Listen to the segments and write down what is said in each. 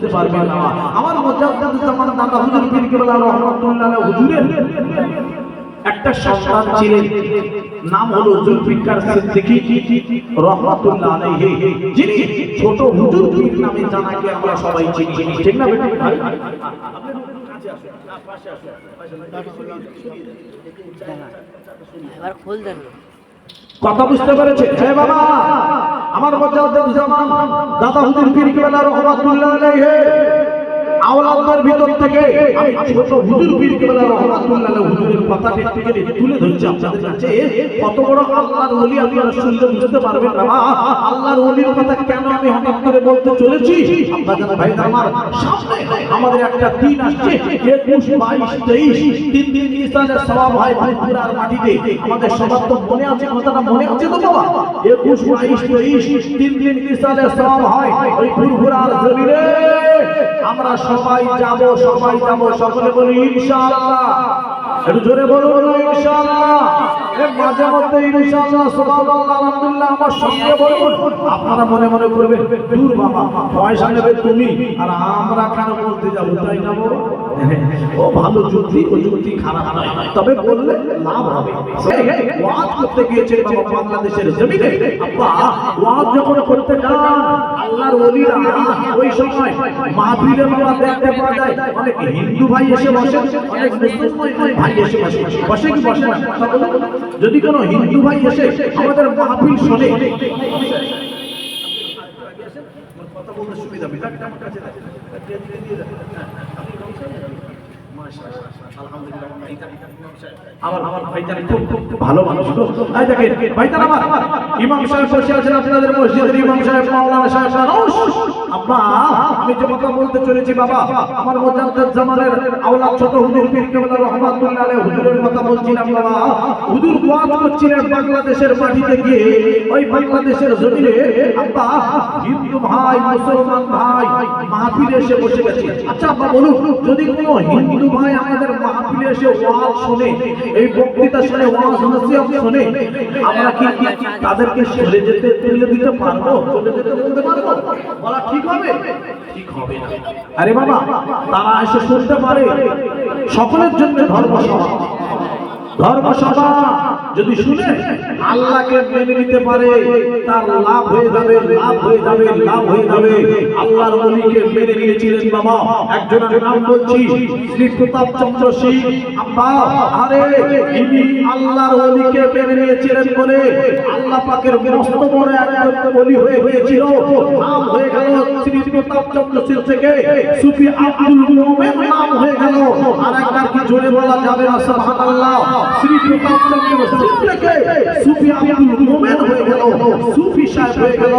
বুঝতে পারবে না। আমার মুজাদ্দিদুজ্জামান দাদা হুজুর পীর কেবলা রহমাতুল্লাহ আলাইহি হুজুরের একটা সন্তান ছিলেন, নাম হলো জুলফিকার সিদ্দিকী রহমাতুল্লাহ আলাইহি, যিনি ছোট হুজুর পীর নামে জানাকে আমরা সবাই চিনি। ঠিক না বেটা? ভাই এবার খোল দেন, কথা বুঝতে পেরেছে? হ্যাঁ বাবা, আমার মুজাদ্দিদুজ্জামান দাদা হুজুর পীর কেবলা রহমাতুল্লাহ আলাইহি আওলাদের ভিতর থেকে আমি ছোট হুজুর পীর কেবলা রহমাতুল্লাহ আলাইহি হুজুরের কথাটা একটু তুলে ধরছি আপনাদের কাছে। কত বড় আল্লাহর ওলি আপনারা শুনলে বুঝতে পারবেন বাবা। আল্লাহর ওলির কথা কেন আমি হঠাৎ করে বলতে চলেছি আপনাদের ভাই আমার সামনে আমাদের একটা দিন আসছে 21, 22, 23 তিন দিন ইসলামের সওয়াব হয় ফুরফুরার মাটিতে। আমাদের সবার তো মনে আছে, কথাটা মনে আছে তো বাবা? 21, 22, 23 তিন দিন ইসলামের সওয়াব হয় ওই ফুরফুরার জমিনে। আমরা সবাই যাব, সকলে বলি ইনশাআল্লাহ। একটু জোরে বলুন না ইনশাআল্লাহ। মাঝে মধ্যে ইনশাআল্লাহ সুবহানাল্লাহ আলহামদুলিল্লাহ আমার সঙ্গে বলুন। আপনারা মনে মনে করবেন দূর বাবা, পয়সা নেবে তুমি আর আমরা কেন বলতে যাবো, তাই না বলো? ও ভালো যুক্তি, ও যুক্তি খারাপ নয়, তবে বললে লাভ হবে। ওয়াজ করতে গিয়েছে বাবা বাংলাদেশের জমিনে। আব্বা ওয়াজ যখন করতে যান আল্লাহর ওলিরা ওই সময় মাহফিলে বাবা দেখতে পাওয়া যায় অনেক হিন্দু ভাই এসে বসে, অনেক মুসলমান ভাই এসে বসে। বসে কি বসে না? যদি কোনো হিন্দু ভাই এসে আমাদের মাহফিল শোনে, কথা বলতে সুবিধা হবে, আমার ভাইজান খুব ভালো মানুষ। এই দেখেন ভাইজান আমার ইমাম সাহেব বসে আছেন, আপনাদের মসজিদের ইমাম সাহেব মাওলানা সাহেব মানুষ। আব্বা আমি যে কথা বলতে চলেছি বাবা, আমার মুজাদ্দিদুজ্জামানের আওলাদ ছোট হুজুর পীর কেবলা রহমাতুল্লাহ আলাইহি হুজুরের কথা বলছিলাম বাবা। হুজুর ওয়াজ করছিলেন বাংলাদেশের মাটিতে গিয়ে, ওই বাংলাদেশের জমিনে আব্বা হিন্দু ভাই মুসলমান ভাই মাহফিলে এসে বসে গেছে। আচ্ছা আব্বা বলুন, যদি কোনো হিন্দু ভাই আমাদের মাহফিলে এসে ওয়াজ শুনে, এই বক্তৃতা শুনে, ওয়াজ নসিহত শুনে, আমরা কি তাদেরকে সরে যেতে তুলে দিতে পারবো? চলে যেতে বলতে পারবো? বলা ঠিক হবে? ঠিক হবে না। আরে বাবা, তারা এসে শুনতে পারে। সকলের জন্য ধর্মসভা, ধর্মসভা যদি শুনে আল্লাহকে মেনে নিতে পারে তার লাভ হয়ে যাবে, লাভ হয়ে যাবে, লাভ হয়ে যাবে। আল্লাহর ওলিকে মেনে নিয়েছিলেন বাবা, একজনের নাম বলছি শ্রী প্রতাপ চন্দ্র সিং। আব্বা আরে ইনি আল্লাহর ওলিকে মেনে নিয়েছিলেন বলে আল্লাহ পাকের মস্ত বড় একজন ওলি হয়ে গিয়েছিল। নাম হয়ে গেল শ্রী প্রতাপ চন্দ্র সিং থেকে সুফি আব্দুল মোমেন নাম হয়ে গেল। আর একবার কি জোরে বলা যাবে না সুবহানাল্লাহ? শ্রী প্রতাপ চন্দ্র সিং থেকে সুফি আব্দুল মোমেন হয়ে গেল, সুফি সাহেব হয়ে গেল।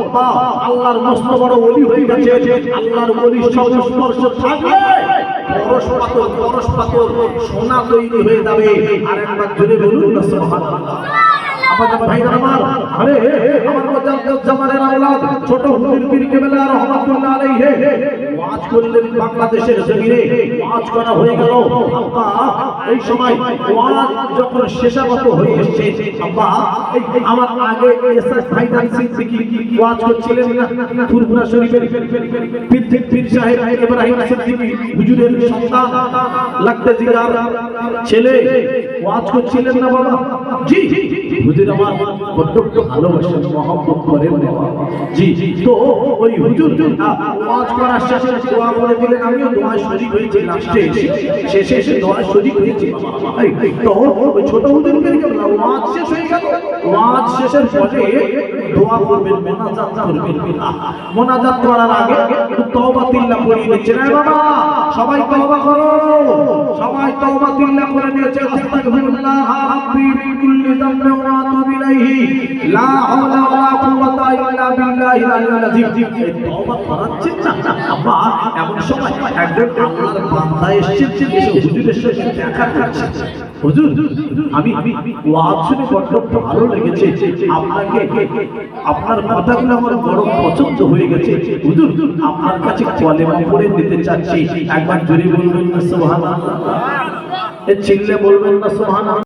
আব্বা আল্লাহর মস্ত বড় ওলি হয়ে গেছে। আল্লাহর ওলির সংস্পর্শ থাকলে পরশ পাথর সোনা তৈরি হয়ে যাবে। আর একবার জোরে বলুন না সুবহানাল্লাহ। আমাদের ভাইরা আমার, আরে আমার মুজাদ্দিদুজ্জামানের আওলাদ ছোট হুজুর পীর কেবলা রহমাতুল্লাহ আলাইহি ওয়াজ করলেন বাংলাদেশের জমিনে। ওয়াজ করা হয়ে গেল। আব্বা এই সময় ওয়াজ যখন শেষাগত হয়ে এসেছে, আব্বা আমার আগে এসএস ভাইজান সিদ্দিকী ওয়াজ করছিলেন না ফুরফুরা শরীফের পীর সাহেব ইব্রাহিম সিদ্দিকী হুজুরের সন্তান লাগতে জিগার ছেলে ওয়াজ করছিলেন না বাবা? জি হুজুর আমার বড্ড ভালোবাসেন, মহব্বত করেন জি। তো ওই হুজুর ওয়াজ করার শেষে দোয়া করে দিলেন। আমিও দোয়া শরীক হয়েছি, লাস্টে শেষে এসে দোয়া শরীক হয়েছি। তো ওই ছোট হুজুরকে ওয়াজ শেষ হয়ে গেল। ওয়াজ শেষের পরে দোয়া করবেন, মোনাজাত করবেন। মোনাজাত করার আগে একটু তওবা তিল্লাহ পড়িয়ে দিচ্ছেন। বাবা সবাই তওবা করো, সবাই তওবা তিল্লাহ করে নিয়েছে। আস্তাগফিরুল্লাহ রাব্বি মিন কুল্লি যামবিন ওয়া আতুবু ইলাইহি লা হাওলা ওয়ালা কুওয়াতা ইল্লা বিল্লাহিল আলিয়্যিল আযীম। এই তওবা করাচ্ছেন না আব্বা, এমন সময় একজন আল্লাহর বান্দা এসেছে, হুজুরের সাথে দেখা করছে। হুজুর আমি ওয়াজ শুনে বড্ড ভালো লেগেছে, আপনাকে আপনার কথাগুলো আমার বড় পছন্দ হয়ে গেছে। হুজুর আপনার কাছে কলেমা পড়ে নিতে চাচ্ছি। একবার জোরে বলবেন না সুবহানাল্লাহ? এ চিল্লে বলবেন না সুবহানাল্লাহ?